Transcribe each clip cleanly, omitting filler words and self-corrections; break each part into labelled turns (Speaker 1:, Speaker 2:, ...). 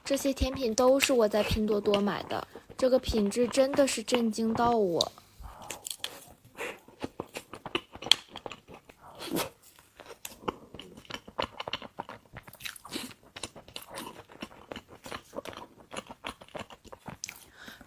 Speaker 1: 这些甜品都是我在拼多多买的，这个品质真的是震惊到我。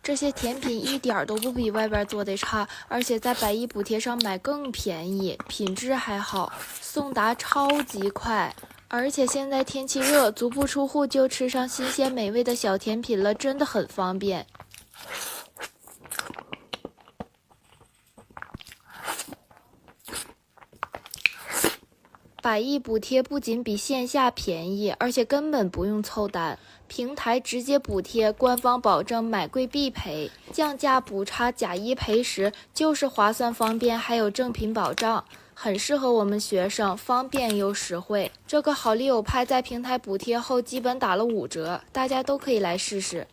Speaker 1: 这些甜品一点都不比外边做的差，而且在百亿补贴上买更便宜，品质还好，送达超级快。而且现在天气热，足不出户就吃上新鲜美味的小甜品了，真的很方便。百亿补贴不仅比线下便宜，而且根本不用凑单，平台直接补贴，官方保证买贵必赔，降价补差假一赔十，就是划算方便，还有正品保障，很适合我们学生，方便又实惠。这个好丽友派在平台补贴后基本打了5折，大家都可以来试试。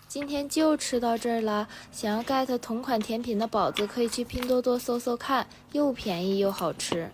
Speaker 1: 今天就吃到这儿了，想要 get 同款甜品的宝子可以去拼多多搜搜看，又便宜又好吃。